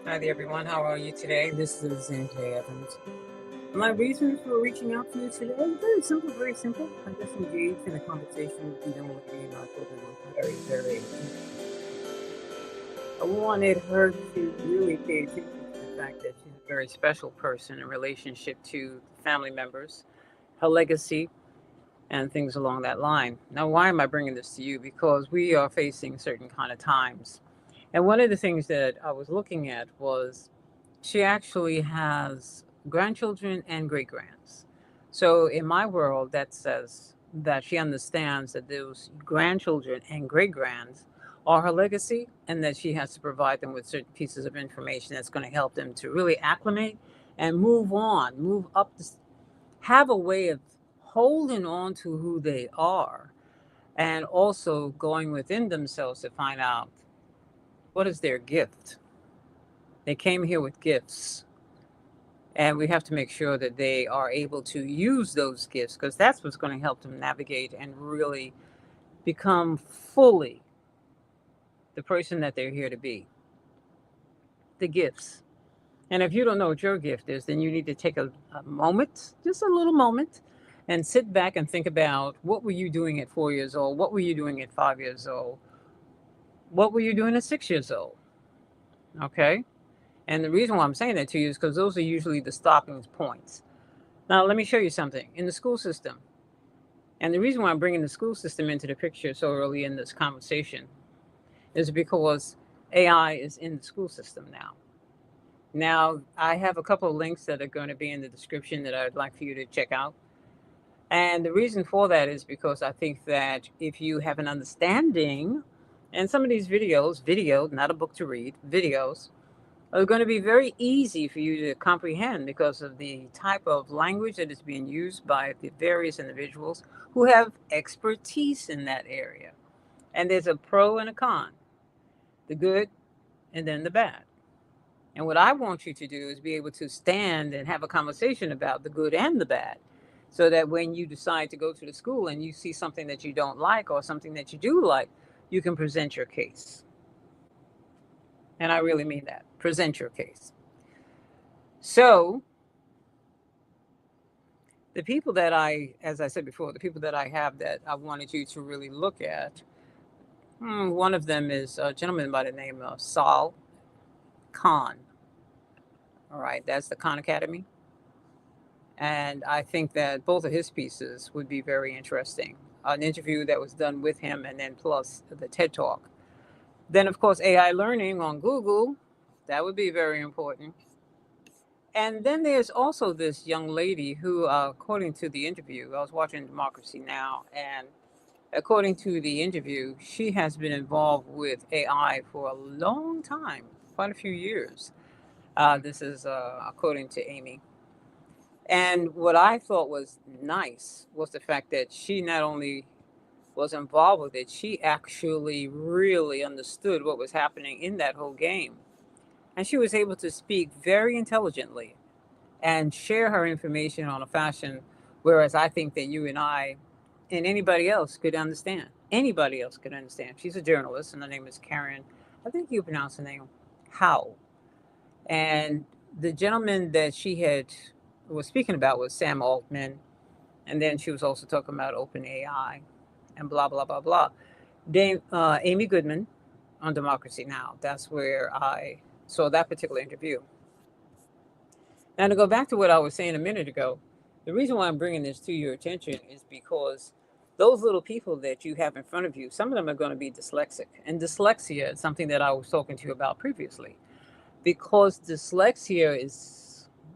Hi there, everyone. How are you today? This is NJ Evans. My reason for reaching out to you today, very simple, very simple. I just engaged in a conversation with a young lady, and I thought it was very, very interesting. I wanted her to really pay attention to the fact that she's a very special person in relationship to family members, her legacy, and things along that line. Now, why am I bringing this to you? Because we are facing certain kind of times. And one of the things that I was looking at was she actually has grandchildren and great grands. So in my world, that says that she understands that those grandchildren and great grands are her legacy and that she has to provide them with certain pieces of information that's going to help them to really acclimate and move on, move up, have a way of holding on to who they are and also going within themselves to find out what is their gift. They came here with gifts, and we have to make sure that they are able to use those gifts because that's what's going to help them navigate and really become fully the person that they're here to be. The gifts. And if you don't know what your gift is, then you need to take a moment, just a little moment, and sit back and think about what were you doing at 4 years old? What were you doing at 5 years old? What were you doing at 6 years old? Okay. And the reason why I'm saying that to you is because those are usually the stopping points. Now, let me show you something in the school system. And the reason why I'm bringing the school system into the picture so early in this conversation is because AI is in the school system now. Now, I have a couple of links that are going to be in the description that I'd like for you to check out. And the reason for that is because I think that if you have an understanding, and some of these videos, not a book to read, videos, are going to be very easy for you to comprehend because of the type of language that is being used by the various individuals who have expertise in that area. And there's a pro and a con, the good and then the bad. And what I want you to do is be able to stand and have a conversation about the good and the bad. So that when you decide to go to the school and you see something that you don't like or something that you do like, you can present your case. And I really mean that. Present your case. So, the people that as I said before, the people that I have that I wanted you to really look at, one of them is a gentleman by the name of Saul Khan. All right, that's the Khan Academy. And I think that both of his pieces would be very interesting. An interview that was done with him, and then plus the TED Talk. Then, of course, AI learning on Google, that would be very important. And then there's also this young lady who, according to the interview, I was watching Democracy Now, and according to the interview, she has been involved with AI for a long time, quite a few years. This is according to Amy. And what I thought was nice was the fact that she not only was involved with it, she actually really understood what was happening in that whole game. And she was able to speak very intelligently and share her information on a fashion, whereas I think that you and I and anybody else could understand. Anybody else could understand. She's a journalist, and her name is Karen. I think you pronounce her name How. And the gentleman that she had was speaking about was Sam Altman, and then she was also talking about OpenAI and blah blah blah blah. Amy Goodman on Democracy Now. That's where I saw that particular interview. Now, to go back to what I was saying a minute ago, the reason why I'm bringing this to your attention is because those little people that you have in front of you, some of them are going to be dyslexic. And dyslexia is something that I was talking to you about previously, because dyslexia is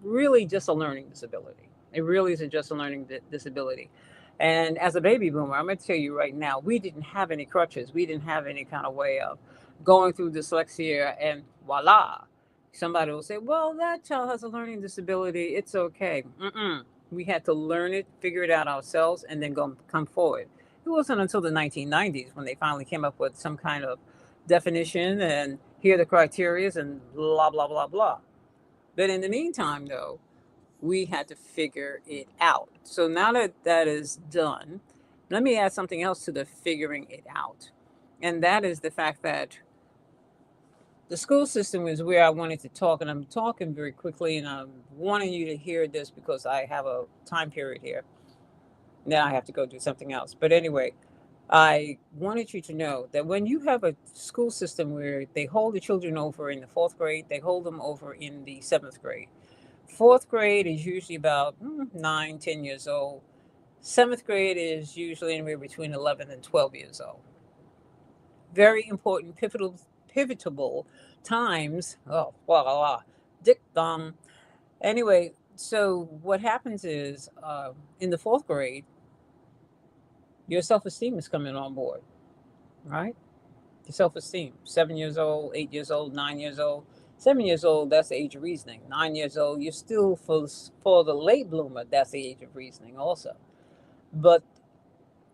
really just a learning disability. It really isn't just a learning disability. And as a baby boomer, I'm going to tell you right now, we didn't have any crutches. We didn't have any kind of way of going through dyslexia and voila. Somebody will say, well, that child has a learning disability. It's okay. Mm-mm. We had to learn it, figure it out ourselves, and then come forward. It wasn't until the 1990s when they finally came up with some kind of definition and here are the criterias and blah, blah, blah, blah. But in the meantime, though, we had to figure it out. So now that that is done, let me add something else to the figuring it out. And that is the fact that The school system is where I wanted to talk, and I'm talking very quickly, and I'm wanting you to hear this because I have a time period here. Now I have to go do something else. But anyway, I wanted you to know that when you have a school system where they hold the children over in the fourth grade, they hold them over in the seventh grade. Fourth grade is usually about 9, 10 years old. Seventh grade is usually anywhere between 11 and 12 years old. Very important, pivotal times. Oh, blah, blah, blah. Dick dong. Anyway, so what happens is in the fourth grade, your self esteem is coming on board, right? Your self esteem. 7 years old, 8 years old, 9 years old. 7 years old, that's the age of reasoning. 9 years old, you're still for the late bloomer, that's the age of reasoning also. But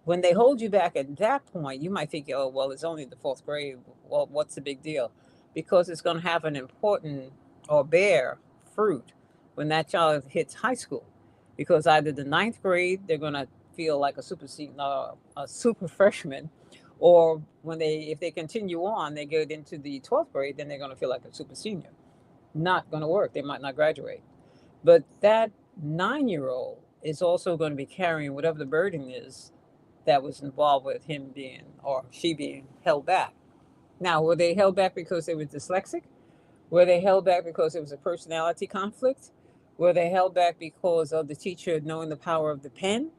when they hold you back at that point, you might think, oh, well, it's only the fourth grade. Well, what's the big deal? Because it's going to have an important or bear fruit when that child hits high school. Because either the ninth grade, they're going to feel like a super freshman, or when if they continue on, they get into the 12th grade, then they're going to feel like a super senior. Not going to work. They might not graduate. But that 9 year old is also going to be carrying whatever the burden is that was involved with him being or she being held back. Now, were they held back because they were dyslexic? Were they held back because it was a personality conflict? Were they held back because of the teacher knowing the power of the pen?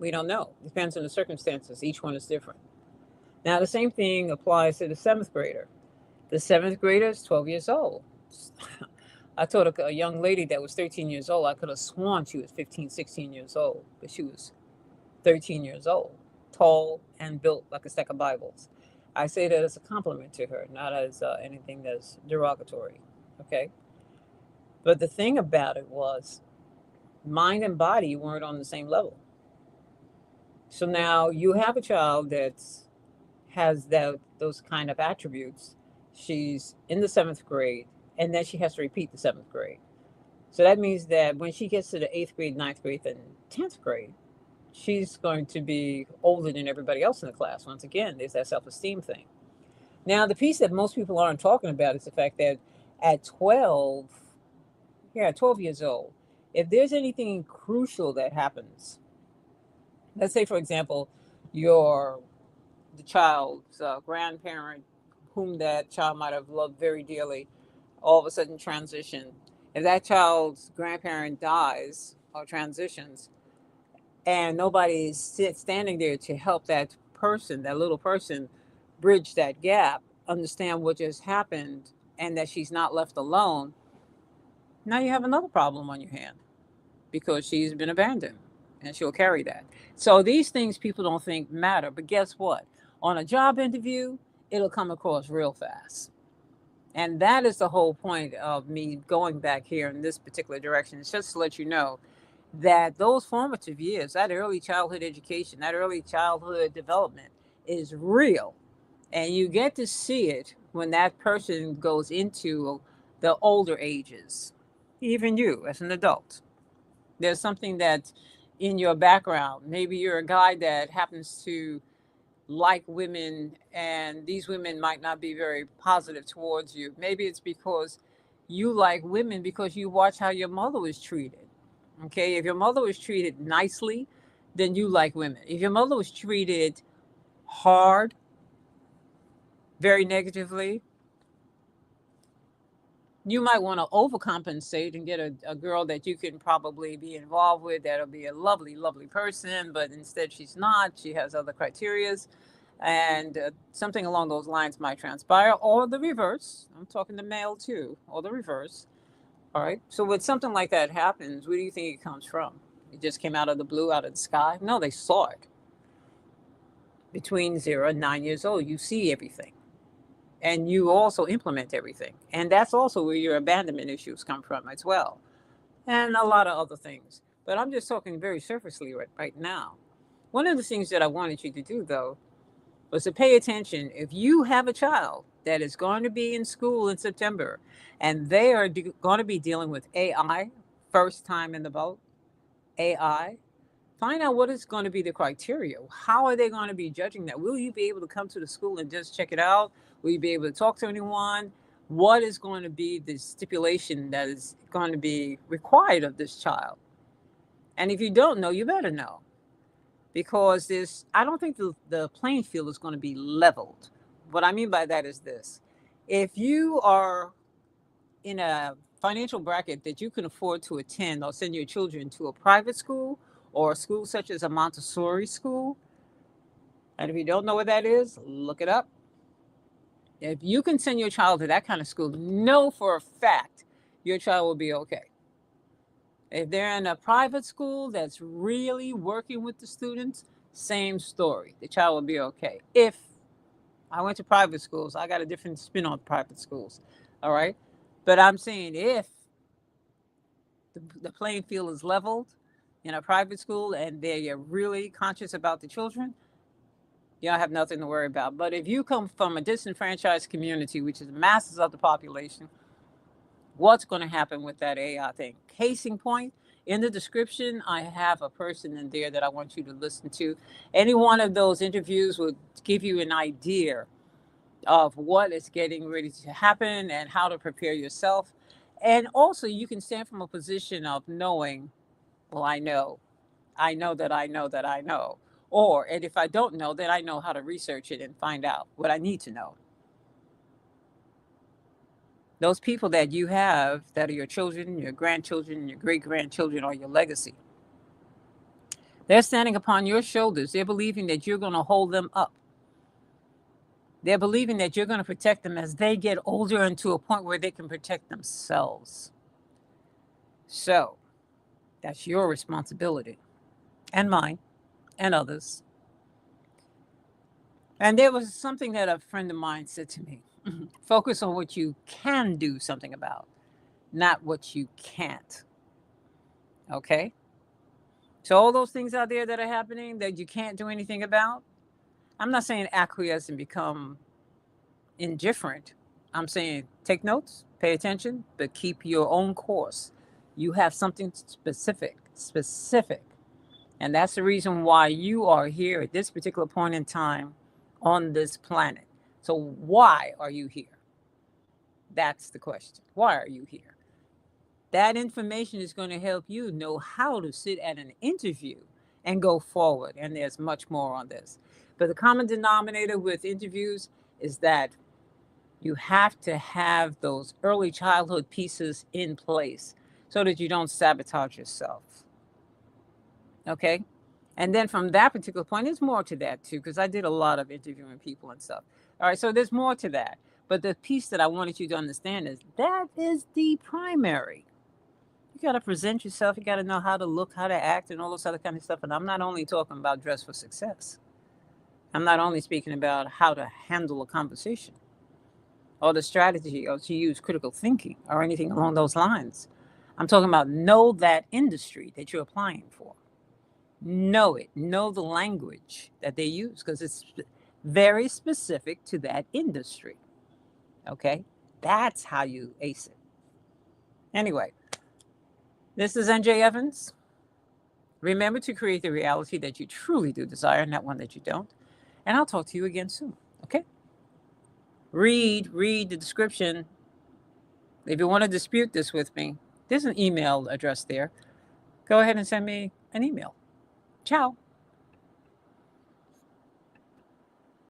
We don't know. It depends on the circumstances. Each one is different. Now, the same thing applies to the seventh grader. The seventh grader is 12 years old. I told a young lady that was 13 years old, I could have sworn she was 15, 16 years old, but she was 13 years old, tall and built like a stack of Bibles. I say that as a compliment to her, not as anything that's derogatory. Okay. But the thing about it was, mind and body weren't on the same level. So now you have a child that has those kind of attributes. She's in the seventh grade, and then she has to repeat the seventh grade. So that means that when she gets to the eighth grade, ninth grade, and 10th grade, she's going to be older than everybody else in the class. Once again, there's that self esteem thing. Now, the piece that most people aren't talking about is the fact that at 12, yeah, 12 years old, if there's anything crucial that happens, let's say, for example, you're the child's grandparent, whom that child might have loved very dearly, all of a sudden transition. If that child's grandparent dies or transitions, and nobody's standing there to help that person, that little person, bridge that gap, understand what just happened, and that she's not left alone, now you have another problem on your hand because she's been abandoned and she'll carry that. So these things people don't think matter, but guess what? On a job interview, it'll come across real fast. And that is the whole point of me going back here in this particular direction. It's just to let you know that those formative years, that early childhood education, that early childhood development is real. And you get to see it when that person goes into the older ages, even you as an adult. There's something that in your background, maybe you're a guy that happens to like women, and these women might not be very positive towards you. Maybe it's because you like women because you watch how your mother was treated. Okay, if your mother was treated nicely, then you like women. If your mother was treated hard, very negatively, you might want to overcompensate and get a girl that you can probably be involved with that'll be a lovely, lovely person, but instead she's not. She has other criterias, and something along those lines might transpire, or the reverse. I'm talking to male too, or the reverse. All right. So when something like that happens, where do you think it comes from? It just came out of the blue, out of the sky? No, they saw it. Between 0 and 9 years old, you see everything. And you also implement everything. And that's also where your abandonment issues come from as well. And a lot of other things. But I'm just talking very surfacely right now. One of the things that I wanted you to do, though, was to pay attention. If you have a child that is going to be in school in September and they are going to be dealing with AI, first time in the boat, AI, find out what is going to be the criteria. How are they going to be judging that? Will you be able to come to the school and just check it out? Will you be able to talk to anyone? What is going to be the stipulation that is going to be required of this child? And if you don't know, you better know, because I don't think the playing field is going to be leveled. What I mean by that is this: if you are in a financial bracket that you can afford to attend or send your children to a private school or a school such as a Montessori school, and if you don't know what that is, look it up. If you can send your child to that kind of school, know for a fact your child will be okay. If they're in a private school that's really working with the students, same story. The child will be okay. If I went to private schools, I got a different spin on private schools. All right. But I'm saying if the playing field is leveled in a private school and they're really conscious about the children, you don't have nothing to worry about. But if you come from a disenfranchised community, which is the masses of the population, what's going to happen with that AI thing? Case in point, in the description, I have a person in there that I want you to listen to. Any one of those interviews will give you an idea of what is getting ready to happen and how to prepare yourself. And also, you can stand from a position of knowing, well, I know that I know that I know. Or, and if I don't know, then I know how to research it and find out what I need to know. Those people that you have that are your children, your grandchildren, your great grandchildren, or your legacy, they're standing upon your shoulders. They're believing that you're going to hold them up. They're believing that you're going to protect them as they get older and to a point where they can protect themselves. So that's your responsibility, and mine, and others. And there was something that a friend of mine said to me: focus on what you can do something about, not what you can't. Okay? So, all those things out there that are happening that you can't do anything about, I'm not saying acquiesce and become indifferent. I'm saying take notes, pay attention, but keep your own course. You have something specific. And that's the reason why you are here at this particular point in time on this planet. So, why are you here? That's the question. Why are you here? That information is going to help you know how to sit at an interview and go forward. And there's much more on this. But the common denominator with interviews is that you have to have those early childhood pieces in place so that you don't sabotage yourself. Okay? And then from that particular point, there's more to that too, because I did a lot of interviewing people and stuff. All right, so there's more to that. But the piece that I wanted you to understand is that is the primary. You got to present yourself. You got to know how to look, how to act, and all this other kind of stuff. And I'm not only talking about dress for success. I'm not only speaking about how to handle a conversation or the strategy or to use critical thinking or anything along those lines. I'm talking about know that industry that you're applying for. Know it. Know the language that they use because it's very specific to that industry. Okay? That's how you ace it. Anyway, this is NJ Evans. Remember to create the reality that you truly do desire, not one that you don't. And I'll talk to you again soon. Okay? Read the description. If you want to dispute this with me, there's an email address there. Go ahead and send me an email. Ciao.